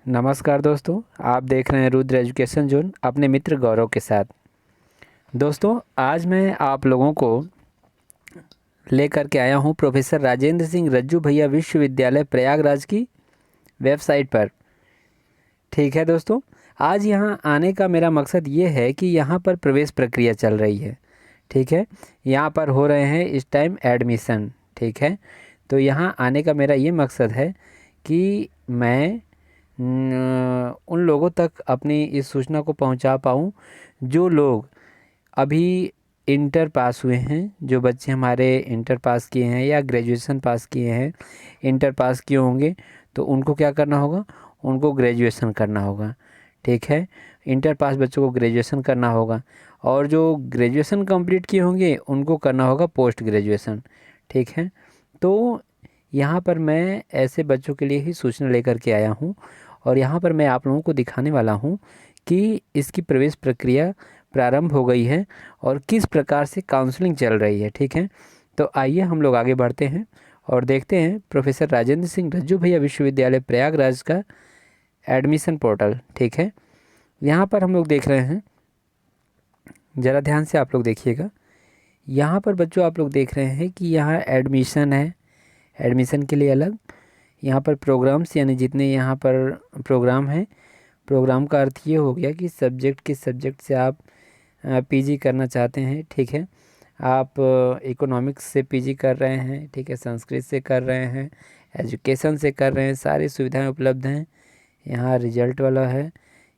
नमस्कार दोस्तों, आप देख रहे हैं रुद्र एजुकेशन जोन अपने मित्र गौरव के साथ। दोस्तों, आज मैं आप लोगों को लेकर के आया हूं प्रोफेसर राजेंद्र सिंह रज्जू भैया विश्वविद्यालय प्रयागराज की वेबसाइट पर। ठीक है दोस्तों, आज यहां आने का मेरा मकसद ये है कि यहां पर प्रवेश प्रक्रिया चल रही है। ठीक है, यहां पर हो रहे हैं इस टाइम एडमिशन। ठीक है, तो यहां आने का मेरा ये मकसद है कि मैं उन लोगों तक अपनी इस सूचना को पहुंचा पाऊं जो लोग अभी इंटर पास हुए हैं। जो बच्चे हमारे इंटर पास किए हैं या ग्रेजुएशन पास किए हैं, इंटर पास किए होंगे तो उनको क्या करना होगा, उनको ग्रेजुएशन करना होगा। ठीक है, इंटर पास बच्चों को ग्रेजुएशन करना होगा और जो ग्रेजुएशन कंप्लीट किए होंगे उनको करना होगा पोस्ट ग्रेजुएशन। ठीक है, तो यहाँ पर मैं ऐसे बच्चों के लिए ही सूचना लेकर के आया हूँ और यहाँ पर मैं आप लोगों को दिखाने वाला हूँ कि इसकी प्रवेश प्रक्रिया प्रारंभ हो गई है और किस प्रकार से काउंसलिंग चल रही है। ठीक है, तो आइए हम लोग आगे बढ़ते हैं और देखते हैं प्रोफेसर राजेंद्र सिंह रज्जू भैया विश्वविद्यालय प्रयागराज का एडमिशन पोर्टल। ठीक है, यहाँ पर हम लोग देख रहे हैं, ज़रा ध्यान से आप लोग देखिएगा। यहाँ पर बच्चों आप लोग देख रहे हैं कि यहाँ एडमिशन है। एडमिशन के लिए अलग यहाँ पर प्रोग्राम्स, यानी जितने यहाँ पर प्रोग्राम हैं, प्रोग्राम का अर्थ ये हो गया कि सब्जेक्ट किस सब्जेक्ट से आप पीजी करना चाहते हैं। ठीक है, आप इकोनॉमिक्स से पीजी कर रहे हैं, ठीक है, संस्कृत से कर रहे हैं, एजुकेशन से कर रहे हैं, सारी सुविधाएं उपलब्ध हैं। यहाँ रिजल्ट वाला है,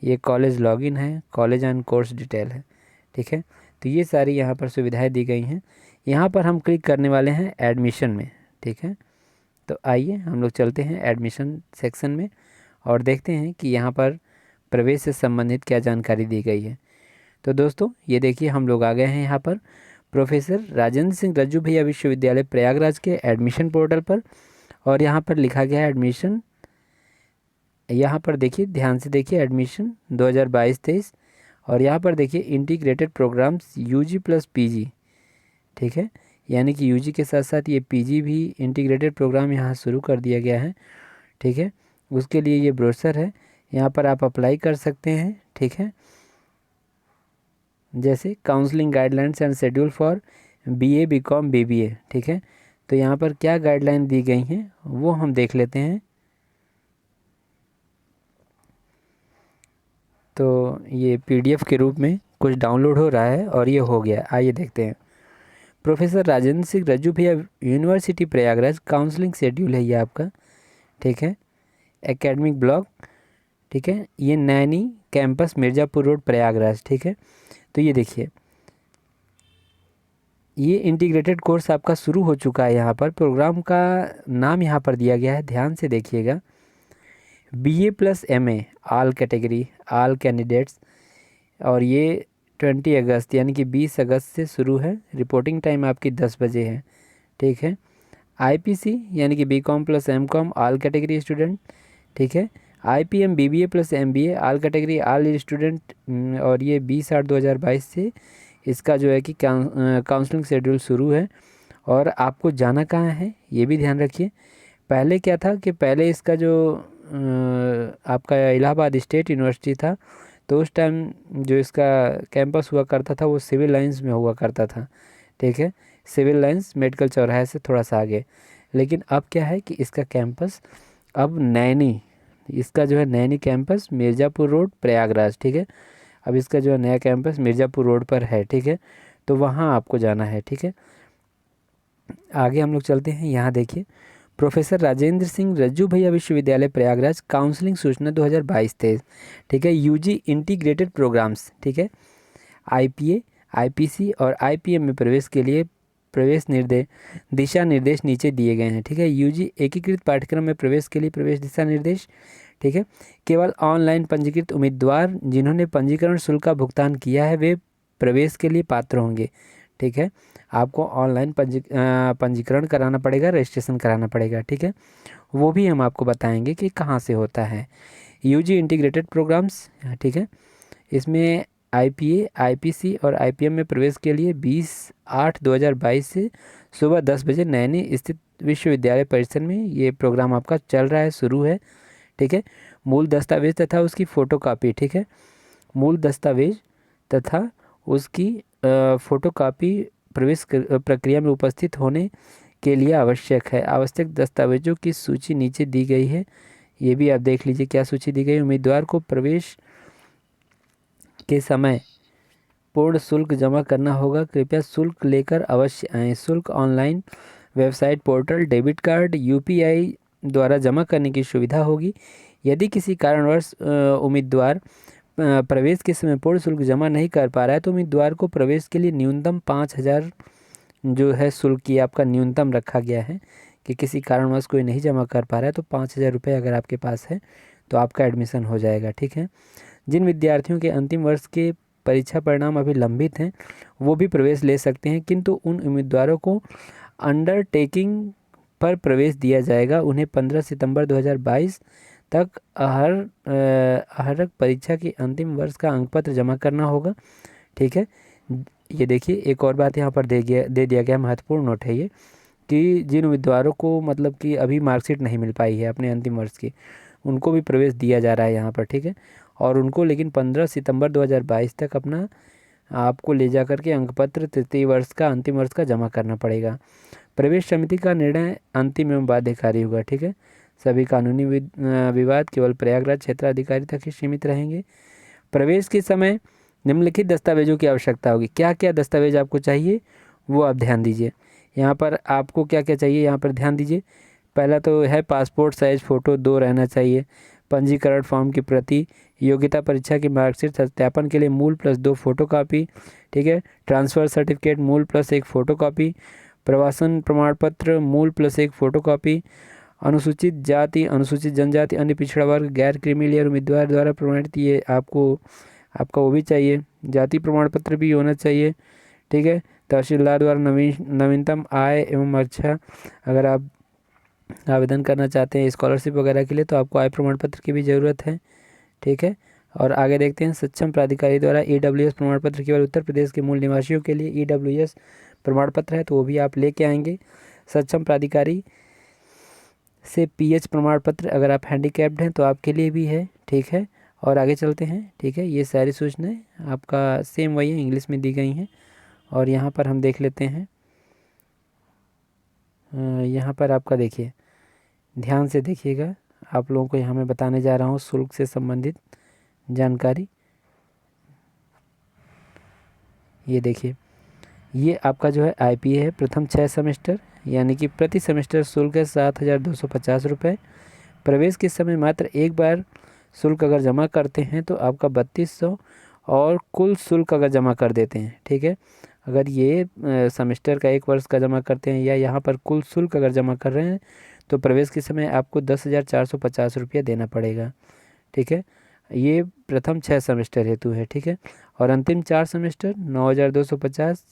ये कॉलेज लॉगिन है, कॉलेज एंड कोर्स डिटेल है। ठीक है, तो ये सारी यहाँ पर सुविधाएं दी गई हैं। यहाँ पर हम क्लिक करने वाले हैं एडमिशन में। ठीक है, तो आइए हम लोग चलते हैं एडमिशन सेक्शन में और देखते हैं कि यहाँ पर प्रवेश से संबंधित क्या जानकारी दी गई है। तो दोस्तों ये देखिए, हम लोग आ गए हैं यहाँ पर प्रोफेसर राजेंद्र सिंह रज्जू भैया विश्वविद्यालय प्रयागराज के एडमिशन पोर्टल पर और यहाँ पर लिखा गया है एडमिशन। यहाँ पर देखिए, ध्यान से देखिए, एडमिशन 2022-23 और यहाँ पर देखिए integrated programmes UG plus PG. ठीक है, यानी कि यूजी के साथ साथ ये पीजी भी इंटीग्रेटेड प्रोग्राम यहाँ शुरू कर दिया गया है। ठीक है, उसके लिए ये ब्रोशर है, यहाँ पर आप अप्लाई कर सकते हैं। ठीक है, जैसे counselling guidelines and schedule for BA BCom BBA. ठीक है, तो यहाँ पर क्या गाइडलाइन दी गई हैं वो हम देख लेते हैं। तो ये पीडीएफ के रूप में कुछ डाउनलोड हो रहा है और ये हो गया, आइए देखते हैं। Professor Rajendra Singh Rajju Bhaiya university Prayagraj counselling schedule है ये आपका। ठीक है, एकेडमिक ब्लॉक। ठीक है, ये नैनी कैंपस मिर्ज़ापुर रोड प्रयागराज। ठीक है, तो ये देखिए, ये इंटीग्रेटेड कोर्स आपका शुरू हो चुका है। यहाँ पर प्रोग्राम का नाम यहाँ पर दिया गया है, ध्यान से देखिएगा, BA plus MA all category all candidates. और ये 20 अगस्त यानी कि 20 अगस्त से शुरू है। रिपोर्टिंग टाइम आपकी 10 बजे है। ठीक है, आईपीसी यानी कि BCom plus MCom all category student. ठीक है, IPM BBA plus MBA all category all student. और ये 20/8/2022 से इसका जो है कि काउंसलिंग शेड्यूल शुरू है। और आपको जाना कहाँ है ये भी ध्यान रखिए। पहले क्या था कि पहले इसका जो आपका इलाहाबाद स्टेट यूनिवर्सिटी था, तो उस टाइम जो इसका कैंपस हुआ करता था वो सिविल लाइंस में हुआ करता था। ठीक है, सिविल लाइंस मेडिकल चौराहे से थोड़ा सा आगे। लेकिन अब क्या है कि इसका कैंपस अब नैनी, इसका जो है नैनी कैंपस मिर्ज़ापुर रोड प्रयागराज। ठीक है, अब इसका जो है नया कैंपस मिर्ज़ापुर रोड पर है। ठीक है, तो वहाँ आपको जाना है। ठीक है, आगे हम लोग चलते हैं। यहाँ देखिए, प्रोफेसर राजेंद्र सिंह रज्जू भैया विश्वविद्यालय प्रयागराज काउंसलिंग सूचना 2022-23। ठीक है, यूजी इंटीग्रेटेड प्रोग्राम्स। ठीक है, आईपीए आईपीसी और आईपीएम में प्रवेश के लिए प्रवेश निर्देश दिशा निर्देश नीचे दिए गए हैं। ठीक है, यूजी एकीकृत पाठ्यक्रम में प्रवेश के लिए प्रवेश दिशा निर्देश। ठीक है, केवल ऑनलाइन पंजीकृत उम्मीदवार जिन्होंने पंजीकरण शुल्क का भुगतान किया है वे प्रवेश के लिए पात्र होंगे। ठीक है, आपको ऑनलाइन पंजीकरण कराना पड़ेगा, रजिस्ट्रेशन कराना पड़ेगा। ठीक है, वो भी हम आपको बताएंगे कि कहाँ से होता है। UG integrated programmes. ठीक है, इसमें आईपीए आईपीसी और आईपीएम में प्रवेश के लिए 20/8/2022 से सुबह 10 बजे नैनी स्थित विश्वविद्यालय परिसर में ये प्रोग्राम आपका चल रहा है, शुरू है। ठीक है। मूल दस्तावेज तथा उसकी फ़ोटोकॉपी, ठीक है। मूल दस्तावेज तथा उसकी फ़ोटोकॉपी प्रवेश प्रक्रिया में उपस्थित होने के लिए आवश्यक है। आवश्यक दस्तावेजों की सूची नीचे दी गई है, ये भी आप देख लीजिए क्या सूची दी गई है। उम्मीदवार को प्रवेश के समय पूर्ण शुल्क जमा करना होगा। कृपया शुल्क लेकर अवश्य आएँ। शुल्क online website, portal, debit card, UPI द्वारा जमा करने की सुविधा होगी। यदि किसी कारणवश उम्मीदवार प्रवेश के समय पूर्ण शुल्क जमा नहीं कर पा रहा है तो उम्मीदवार को प्रवेश के लिए न्यूनतम 5,000 जो है शुल्क की आपका न्यूनतम रखा गया है कि किसी कारणवश कोई नहीं जमा कर पा रहा है तो 5,000 रुपये अगर आपके पास है तो आपका एडमिशन हो जाएगा, ठीक है। जिन विद्यार्थियों के अंतिम वर्ष के परीक्षा परिणाम अभी लंबित हैं वो भी प्रवेश ले सकते हैं, किंतु उन उम्मीदवारों को अंडरटेकिंग पर प्रवेश दिया जाएगा। उन्हें 15 सितंबर 2022 तक हर परीक्षा की अंतिम वर्ष का अंकपत्र जमा करना होगा, ठीक है। ये देखिए एक और बात यहाँ पर दे दिया गया, महत्वपूर्ण नोट है ये, कि जिन उम्मीदवारों को मतलब कि अभी मार्कशीट नहीं मिल पाई है अपने अंतिम वर्ष की, उनको भी प्रवेश दिया जा रहा है यहाँ पर, ठीक है। और उनको लेकिन 15 सितंबर 2022 तक अपना आपको ले जा कर के अंकपत्र तृतीय वर्ष का अंतिम वर्ष का जमा करना पड़ेगा। प्रवेश समिति का निर्णय अंतिम एवं बाध्यकारी होगा, ठीक है। सभी कानूनी विवाद केवल प्रयागराज क्षेत्राधिकारी तक ही सीमित रहेंगे। प्रवेश के समय निम्नलिखित दस्तावेजों की आवश्यकता होगी। क्या क्या दस्तावेज आपको चाहिए वो आप ध्यान दीजिए। यहाँ पर आपको क्या क्या चाहिए यहाँ पर ध्यान दीजिए। पहला तो है पासपोर्ट साइज फ़ोटो 2 रहना चाहिए। पंजीकरण फॉर्म की प्रति, योग्यता परीक्षा की मार्कशीट सत्यापन के लिए मूल प्लस 2 फोटोकॉपी, ठीक है। ट्रांसफ़र सर्टिफिकेट मूल प्लस 1 फोटोकॉपी, प्रवासन प्रमाण पत्र मूल प्लस 1 फोटोकॉपी, अनुसूचित जाति, अनुसूचित जनजाति, अन्य पिछड़ा वर्ग, गैर क्रीमी लेयर उम्मीदवार द्वारा प्रमाणित, ये आपका वो भी चाहिए। जाति प्रमाण पत्र भी होना चाहिए, ठीक है। तहसीलदार द्वारा नवीनतम आय एवं अच्छा, अगर आप आवेदन करना चाहते हैं स्कॉलरशिप वगैरह के लिए तो आपको आय प्रमाण पत्र की भी ज़रूरत है, ठीक है। और आगे देखते हैं, सक्षम प्राधिकारी द्वारा EWS प्रमाण पत्र केवल उत्तर प्रदेश के मूल निवासियों के लिए EWS प्रमाण पत्र है तो वो भी आप लेके आएंगे। सक्षम प्राधिकारी से PH प्रमाण पत्र, अगर आप हैंडीकैप्ड हैं तो आपके लिए भी है, ठीक है। और आगे चलते हैं, ठीक है। ये सारी सूचनाएं आपका सेम वही है, इंग्लिश में दी गई हैं। और यहाँ पर हम देख लेते हैं, यहाँ पर आपका देखिए, ध्यान से देखिएगा, आप लोगों को यहाँ मैं बताने जा रहा हूँ शुल्क से संबंधित जानकारी। ये देखिए, ये आपका जो है IPA है, प्रथम 6 सेमेस्टर, यानी कि प्रति सेमेस्टर शुल्क है 7,250 रुपये। प्रवेश के समय मात्र एक बार शुल्क अगर जमा करते हैं तो आपका 3200, और कुल शुल्क अगर जमा कर देते हैं, ठीक है, अगर ये सेमेस्टर का 1 वर्ष का जमा करते हैं या यहाँ पर कुल शुल्क अगर जमा कर रहे हैं तो प्रवेश के समय आपको 10,450 रुपया देना पड़ेगा, ठीक है। ये प्रथम 6 सेमेस्टर हेतु है, ठीक है। और अंतिम 4 सेमेस्टर 9,250,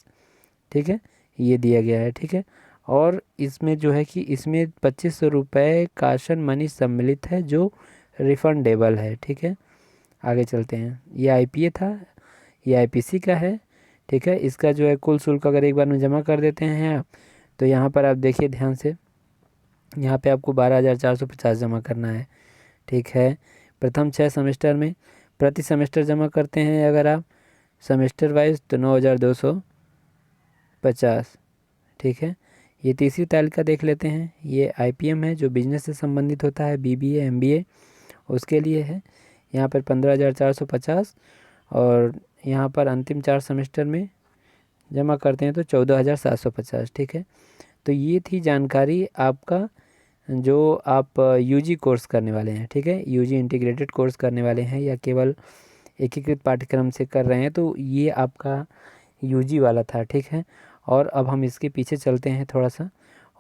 ठीक है, ये दिया गया है, ठीक है। और इसमें जो है कि इसमें 2,500 रुपये काशन मनी सम्मिलित है जो रिफंडेबल है, ठीक है। आगे चलते हैं, ये IPA था, ये IPC का है, ठीक है। इसका जो है कुल शुल्क अगर एक बार में जमा कर देते हैं आप तो यहाँ पर आप देखिए ध्यान से, यहाँ पे आपको 12,450 जमा करना है, ठीक है। प्रथम 6 सेमेस्टर में प्रति सेमेस्टर जमा करते हैं अगर आप सेमेस्टर वाइज तो 9,250, ठीक है। ये तीसरी तालिका देख लेते हैं, ये IPM है जो बिजनेस से संबंधित होता है, BBA MBA उसके लिए है। यहाँ पर 15,450, और यहाँ पर अंतिम 4 सेमेस्टर में जमा करते हैं तो 14,750, ठीक है। तो ये थी जानकारी आपका, जो आप UG कोर्स करने वाले हैं, ठीक है। UG इंटीग्रेटेड कोर्स करने वाले हैं या केवल एकीकृत पाठ्यक्रम से कर रहे हैं तो ये आपका UG वाला था, ठीक है। और अब हम इसके पीछे चलते हैं थोड़ा सा,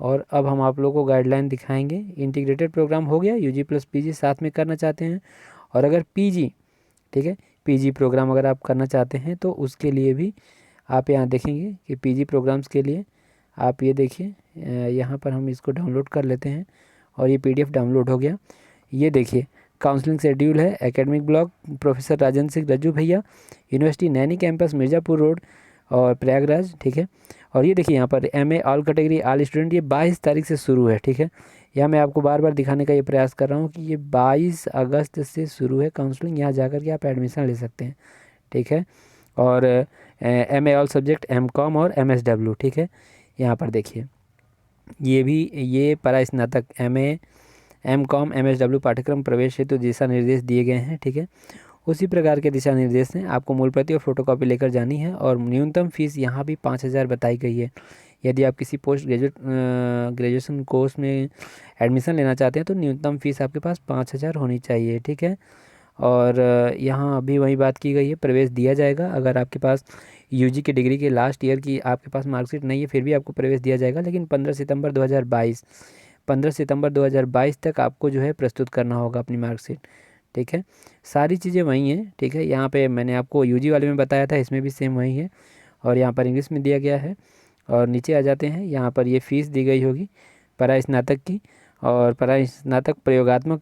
और अब हम आप लोगों को गाइडलाइन दिखाएंगे। इंटीग्रेटेड प्रोग्राम हो गया, UG प्लस PG साथ में करना चाहते हैं, और अगर PG, ठीक है, PG प्रोग्राम अगर आप करना चाहते हैं तो उसके लिए भी आप यहाँ देखेंगे कि PG प्रोग्राम्स के लिए आप ये देखिए, यहाँ पर हम इसको डाउनलोड कर लेते हैं और ये PDF डाउनलोड हो गया। ये देखिए काउंसलिंग शेड्यूल है, academic block professor Rajendra Singh Rajju Bhaiya, university Naini campus Mirzapur road और प्रयागराज, ठीक है। और ये देखिए यहाँ पर MA all category all student, ये 22 तारीख से शुरू है, ठीक है। यहाँ मैं आपको बार बार दिखाने का ये प्रयास कर रहा हूँ कि ये 22 अगस्त से शुरू है काउंसलिंग, यहाँ जाकर के आप एडमिशन ले सकते हैं, ठीक है। और MA ऑल सब्जेक्ट M.Com और MSW, ठीक है। यहाँ पर देखिए ये परा स्नातक MA M.Com MSW पाठ्यक्रम प्रवेश हेतु दिशा निर्देश दिए गए हैं, ठीक है। उसी प्रकार के दिशा निर्देश हैं। आपको मूल प्रति और फोटोकॉपी लेकर जानी है और न्यूनतम फीस यहाँ भी 5,000 बताई गई है। यदि आप किसी पोस्ट ग्रेजुएशन कोर्स में एडमिशन लेना चाहते हैं तो न्यूनतम फीस आपके पास 5,000 होनी चाहिए, ठीक है। और यहाँ अभी वही बात की गई है, प्रवेश दिया जाएगा। अगर आपके पास UG की डिग्री के लास्ट ईयर की आपके पास मार्कशीट नहीं है फिर भी आपको प्रवेश दिया जाएगा, लेकिन 15 सितंबर 2022 तक आपको जो है प्रस्तुत करना होगा अपनी मार्कशीट, ठीक है। सारी चीज़ें वही हैं, ठीक है। यहाँ पे मैंने आपको UG वाले में बताया था, इसमें भी सेम वही है और यहाँ पर इंग्लिश में दिया गया है। और नीचे आ जाते हैं, यहाँ पर ये फ़ीस दी गई होगी परा स्नातक की, और परा स्नातक प्रयोगात्मक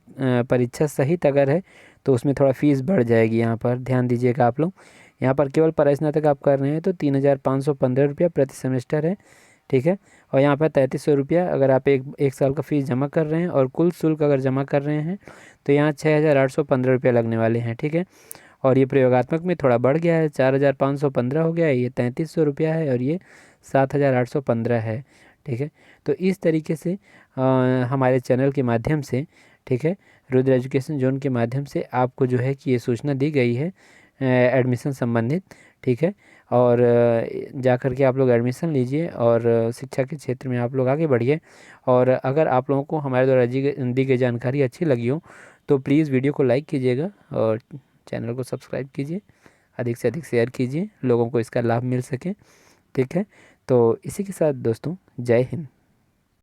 परीक्षा सहित अगर है तो उसमें थोड़ा फ़ीस बढ़ जाएगी। यहाँ पर ध्यान दीजिएगा आप लोग, यहाँ पर केवल परा स्नातक आप कर रहे हैं तो 3,515 रुपया प्रति सेमेस्टर है, ठीक है। और यहाँ पर 3,300 रुपया अगर आप एक साल का फ़ीस जमा कर रहे हैं और कुल शुल्क अगर जमा कर रहे हैं तो यहाँ 6,815 रुपया लगने वाले हैं, ठीक है। और ये प्रयोगात्मक में थोड़ा बढ़ गया है, 4,515 हो गया है, ये 3,300 रुपया है और ये 7,815 है, ठीक है। तो इस तरीके से हमारे चैनल के माध्यम से, ठीक है, रुद्र एजुकेशन जोन के माध्यम से आपको जो है कि ये सूचना दी गई है एडमिशन संबंधित, ठीक है। और जा कर के आप लोग एडमिशन लीजिए और शिक्षा के क्षेत्र में आप लोग आगे बढ़िए। और अगर आप लोगों को हमारे द्वारा दी गई जानकारी अच्छी लगी हो तो प्लीज़ वीडियो को लाइक कीजिएगा और चैनल को सब्सक्राइब कीजिए, अधिक से अधिक शेयर कीजिए, लोगों को इसका लाभ मिल सके, ठीक है। तो इसी के साथ दोस्तों, जय हिंद।